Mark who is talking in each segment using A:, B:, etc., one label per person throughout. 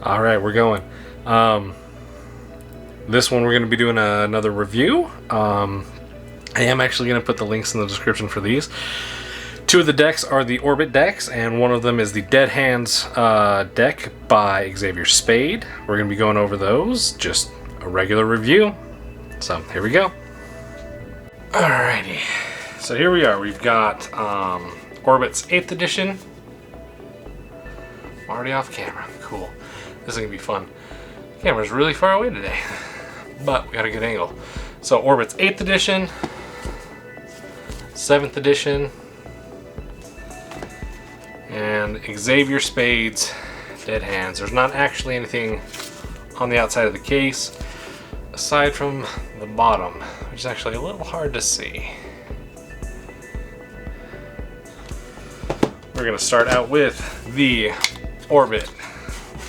A: All right, we're going. This one we're going to be doing another review. I am actually going to put the links in the description for these. Two of the decks are the Orbit decks, and one of them is the Dead Hands deck by Xavier Spade. We're going to be going over those, just a regular review. So here we go. Alrighty, so here we are. We've got Orbit's 8th edition. I'm already off camera. Cool. This is going to be fun. The camera's really far away today, but we got a good angle. So Orbit's 8th edition, 7th edition, and Xavier Spade's Dead Hands. There's not actually anything on the outside of the case aside from the bottom, which is actually a little hard to see. We're going to start out with the Orbit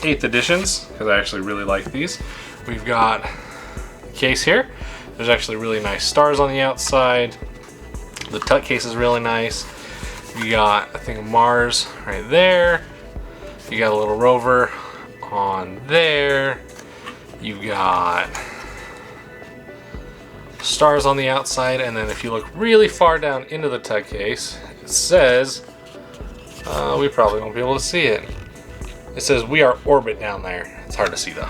A: 8th editions, because I actually really like these. We've got the case here. There's actually really nice stars on the outside. The tut case is really nice. You got a thing of Mars right there. You got a little rover on there. You've got stars on the outside, and then if you look really far down into the tut case, it says, we probably won't be able to see it. It says "We are Orbit" down there. It's hard to see though.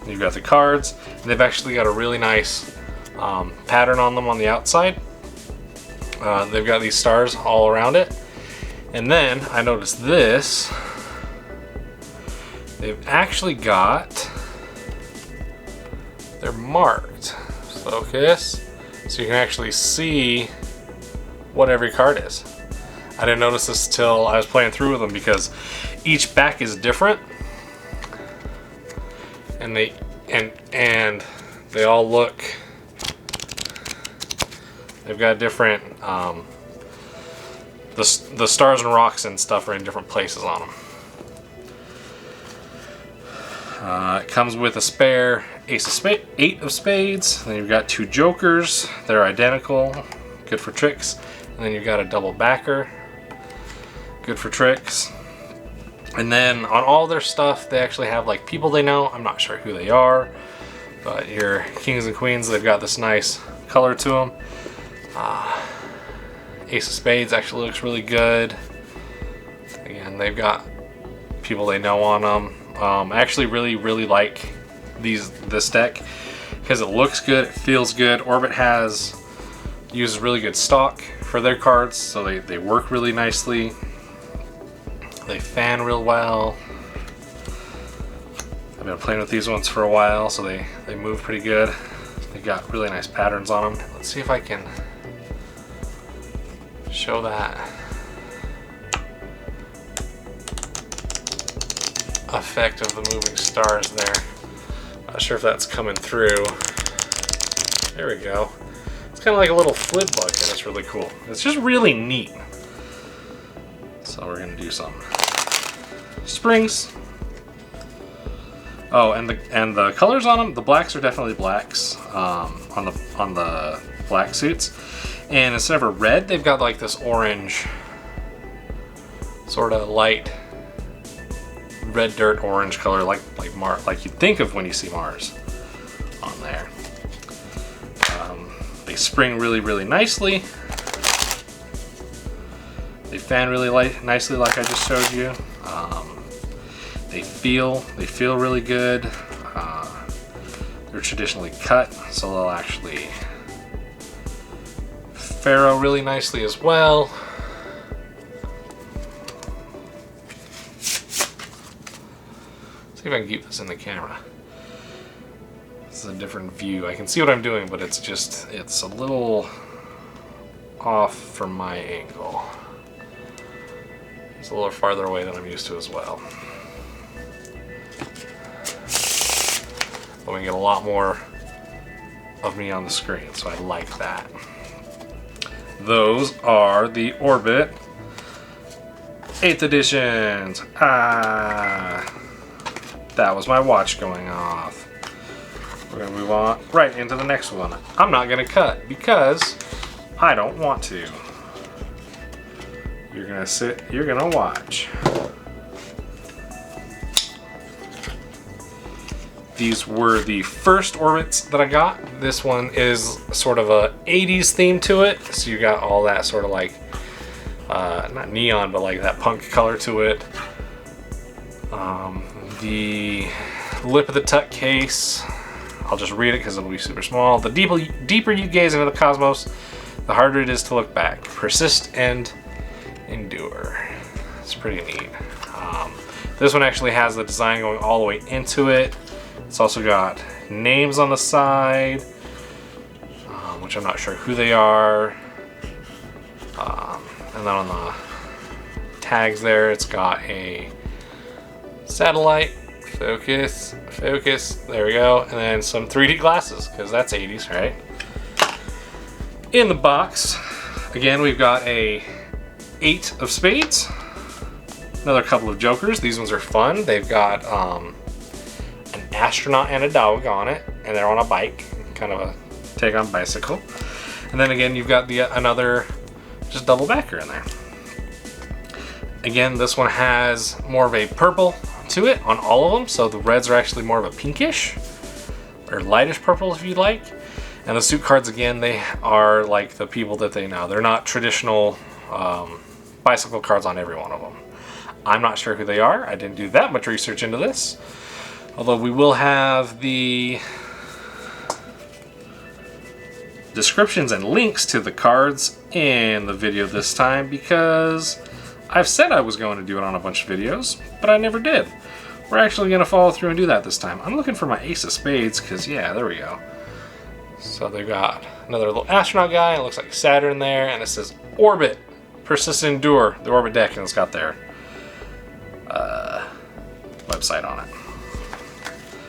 A: And you've got the cards, and they've actually got a really nice pattern on them on the outside. They've got these stars all around it. And then I noticed this. They've actually got, they're marked. Focus. So you can actually see what every card is. I didn't notice this till I was playing through with them, because each back is different. And they all look, they've got different, the stars and rocks and stuff are in different places on them. It comes with a spare eight of spades. Then you've got two jokers. They're identical, good for tricks. And then you've got a double backer, good for tricks. And then on all their stuff, they actually have like people they know. I'm not sure who they are, but your kings and queens, they've got this nice color to them. Ace of Spades actually looks really good. Again, they've got people they know on them. I actually really like this deck because it looks good, it feels good. Orbit uses really good stock for their cards, so they work really nicely. They fan real well. I've been playing with these ones for a while, so they move pretty good. They got really nice patterns on them. Let's see if I can show that effect of the moving stars there. Not sure if that's coming through. There we go. It's kind of like a little flip book, and it's really cool. It's just really neat. So we're gonna do some springs. Oh, and the colors on them, the blacks are definitely blacks on the black suits. And instead of a red, they've got like this orange, sort of light red dirt orange color, like you'd think of when you see Mars on there. They spring really nicely. They fan really nicely, like I just showed you. They feel really good. They're traditionally cut, so they'll actually ferro really nicely as well. See if I can keep this in the camera. This is a different view. I can see what I'm doing, but it's a little off from my angle. It's a little farther away than I'm used to as well. But we get a lot more of me on the screen, so I like that. Those are the Orbit 8th editions. That was my watch going off. We're gonna move on right into the next one. I'm not gonna cut because I don't want to. You're gonna sit, you're gonna watch. These were the first Orbits that I got. This one is sort of a 80s theme to it. So you got all that sort of like, not neon, but like that punk color to it. The lip of the Tuck case, I'll just read it because it'll be super small. The deeper you gaze into the cosmos, the harder it is to look back. Persist and endure. It's pretty neat. This one actually has the design going all the way into it. It's also got names on the side, which I'm not sure who they are. And then on the tags there, it's got a satellite, focus, there we go, and then some 3D glasses, because that's 80s, right? In the box, again, we've got a 8 of spades, another couple of jokers. These ones are fun. They've got an astronaut and a dog on it, and they're on a bike, kind of a take on bicycle. And then again, you've got another just double backer in there. Again, this one has more of a purple to it on all of them, so the reds are actually more of a pinkish or lightish purple if you like. And the suit cards, again, they are like the people that they know. They're not traditional bicycle cards on every one of them. I'm not sure who they are. I didn't do that much research into this. Although we will have the descriptions and links to the cards in the video this time, because I've said I was going to do it on a bunch of videos, but I never did. We're actually going to follow through and do that this time. I'm looking for my Ace of Spades, because yeah, there we go. So they've got another little astronaut guy. It looks like Saturn there, and it says Orbit, Persist and Endure, the Orbit deck, and it's got their website on it.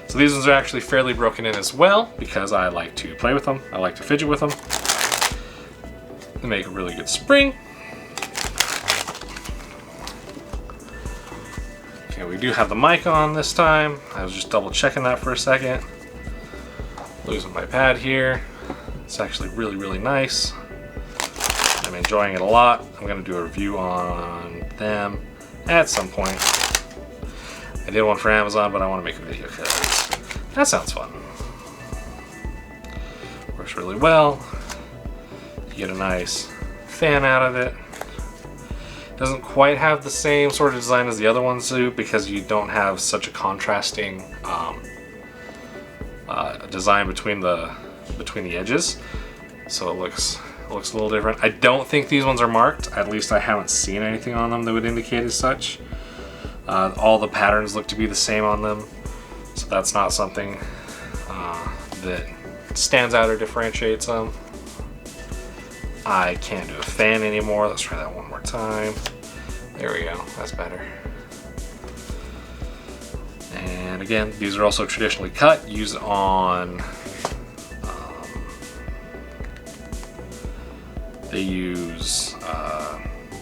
A: So these ones are actually fairly broken in as well, because I like to play with them. I like to fidget with them. They make a really good spring. Okay, we do have the mic on this time. I was just double checking that for a second. Losing my pad here. It's actually really, really nice. I'm enjoying it a lot. I'm going to do a review on them at some point. I did one for Amazon, but I want to make a video because that sounds fun. Works really well. You get a nice fan out of it. Doesn't quite have the same sort of design as the other ones do, because you don't have such a contrasting design between the edges. So it looks a little different. I don't think these ones are marked. At least I haven't seen anything on them that would indicate as such. All the patterns look to be the same on them, so that's not something that stands out or differentiates them. I can't do a fan anymore. Let's try that one more time. There we go. That's better. And again, these are also traditionally cut, used on they use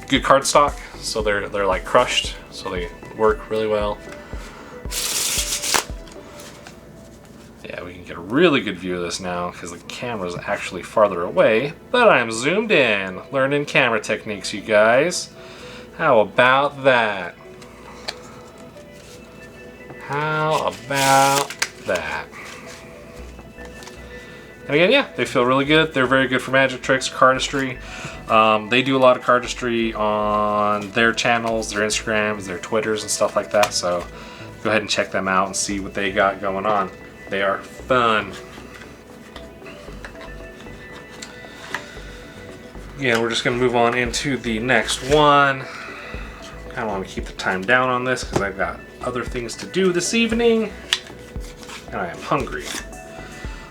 A: good cardstock, so they're like crushed, so they work really well. Yeah, we can get a really good view of this now because the camera's actually farther away, but I'm zoomed in. Learning camera techniques, you guys. How about that? How about that? And again, yeah, they feel really good. They're very good for magic tricks, cardistry. They do a lot of cardistry on their channels, their Instagrams, their Twitters, and stuff like that. So go ahead and check them out and see what they got going on. They are fun. Yeah, we're just going to move on into the next one. Kind of want to keep the time down on this because I've got other things to do this evening, and I am hungry.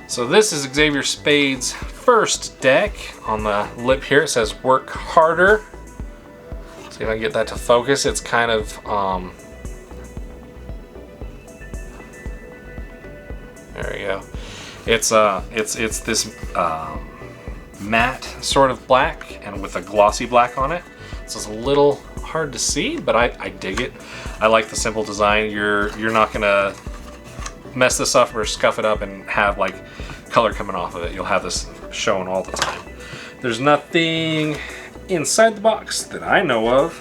A: So this is Xavier Spade's first deck. On the lip here it says work harder. See if I can get that to focus. It's kind of there we go. It's this matte sort of black and with a glossy black on it. So it's a little hard to see, but I dig it. I like the simple design. You're not gonna mess this up or scuff it up and have like color coming off of it. You'll have this showing all the time. There's nothing inside the box that I know of.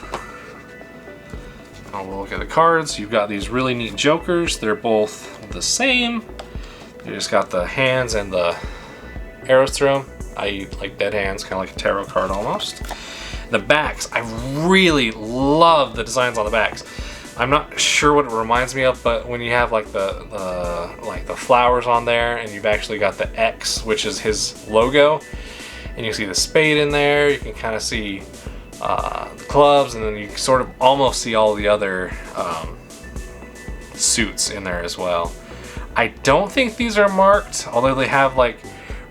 A: we'll look at the cards. You've got these really neat jokers. They're both the same. You just got the hands and the arrows through them, i.e. like dead hands, kind of like a tarot card almost. The backs, I really love the designs on the backs. I'm not sure what it reminds me of, but when you have like the flowers on there, and you've actually got the X, which is his logo, and you see the spade in there, you can kind of see the clubs, and then you sort of almost see all the other suits in there as well. I don't think these are marked, although they have like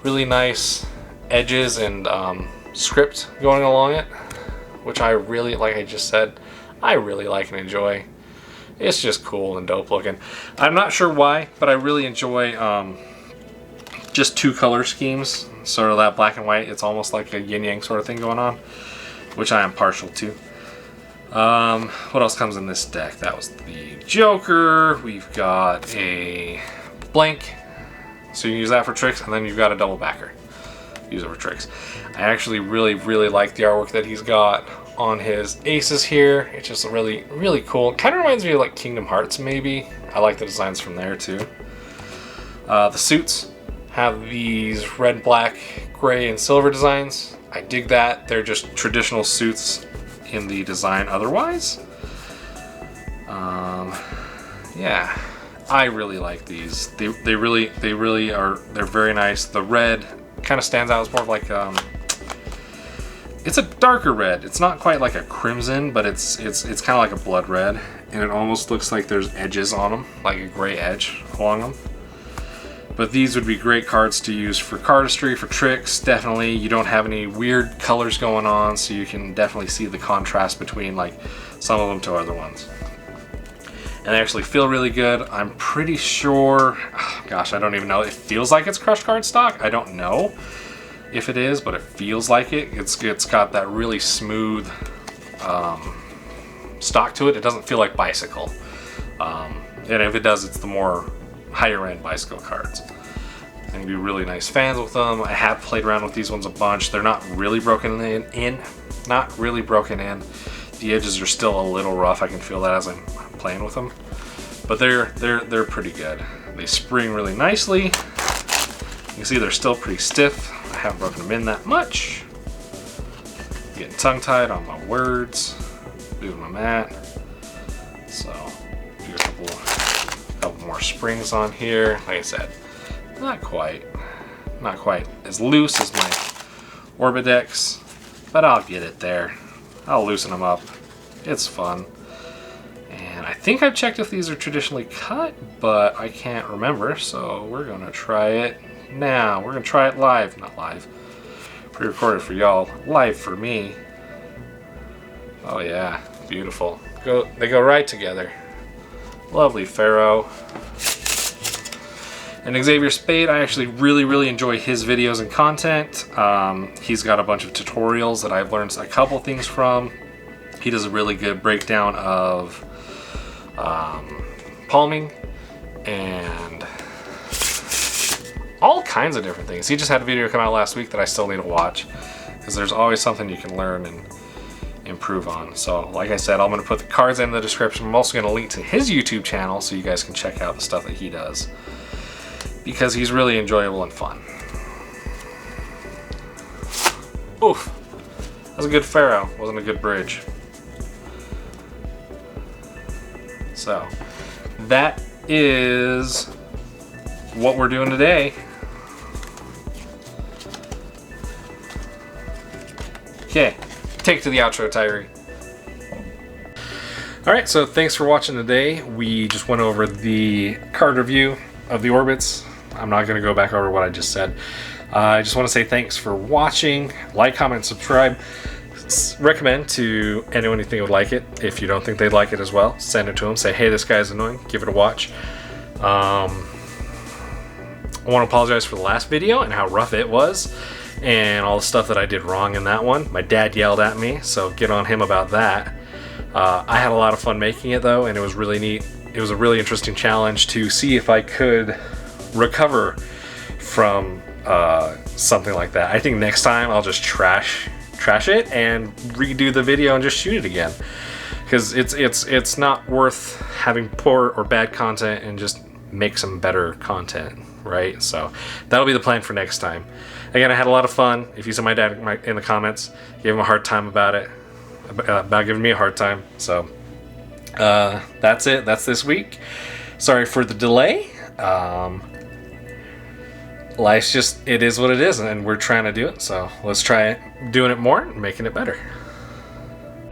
A: really nice edges and script going along it, which I really, like I just said, I really like and enjoy. It's just cool and dope looking. I'm not sure why, but I really enjoy just two color schemes, sort of that black and white. It's almost like a yin yang sort of thing going on, which I am partial to. What else comes in this deck? That was the Joker. We've got a blank, so you can use that for tricks, and then you've got a double backer. Use it for tricks. I actually really like the artwork that he's got on his aces here. It's just really cool. It kind of reminds me of like Kingdom Hearts maybe. I like the designs from there too. The suits have these red, black, gray, and silver designs. I dig that. They're just traditional suits in the design otherwise. Yeah, I really like these. They really are. They're very nice. The red kind of stands out. It's more of like it's a darker red. It's not quite like a crimson, but it's kind of like a blood red, and it almost looks like there's edges on them, like a gray edge along them. But these would be great cards to use for cardistry, for tricks. Definitely, you don't have any weird colors going on, so you can definitely see the contrast between like some of them to other ones. And they actually feel really good. I'm pretty sure, gosh, I don't even know. It feels like it's Crush cardstock. I don't know if it is, but it feels like it. It's got that really smooth stock to it. It doesn't feel like Bicycle. And if it does, it's the more higher end Bicycle cards. I think be really nice fans with them. I have played around with these ones a bunch. They're not really broken in. Not really broken in. The edges are still a little rough. I can feel that as I'm playing with them. But they're pretty good. They spring really nicely. You can see they're still pretty stiff. I haven't broken them in that much. Getting tongue-tied on my words, moving my mat. So, do a couple more springs on here. Like I said, not quite as loose as my Orbitex, but I'll get it there. I'll loosen them up. It's fun. And I think I've checked if these are traditionally cut, but I can't remember, so we're gonna try it now. We're gonna try it live. Not live. Pre-recorded for y'all. Live for me. Oh yeah, beautiful. They go right together. Lovely Pharaoh. And Xavier Spade, I actually really enjoy his videos and content. He's got a bunch of tutorials that I've learned a couple things from. He does a really good breakdown of palming and all kinds of different things. He just had a video come out last week that I still need to watch, because there's always something you can learn and improve on. So like I said, I'm going to put the cards in the description. I'm also going to link to his YouTube channel so you guys can check out the stuff that he does, because he's really enjoyable and fun. Oof, that was a good Pharaoh, wasn't a good bridge. So that is what we're doing today. Okay, take it to the outro, Tyree. Alright, so thanks for watching today. We just went over the card review of the Orbits. I'm not going to go back over what I just said. I just want to say thanks for watching. Like, comment, subscribe. Recommend to anyone you think would like it. If you don't think they'd like it as well, send it to them. Say, hey, this guy's annoying. Give it a watch. I want to apologize for the last video and how rough it was, and all the stuff that I did wrong in that one. My dad yelled at me, so get on him about that. I had a lot of fun making it though, and it was really neat. It was a really interesting challenge to see if I could recover from something like that. I think next time I'll just trash it and redo the video and just shoot it again, because it's not worth having poor or bad content and just make some better content, right? So that'll be the plan for next time. Again, I had a lot of fun. If you saw my dad in the comments, gave him a hard time about it, about giving me a hard time. So that's it. That's this week. Sorry for the delay. Life's just, it is what it is, and we're trying to do it. So let's try doing it more and making it better.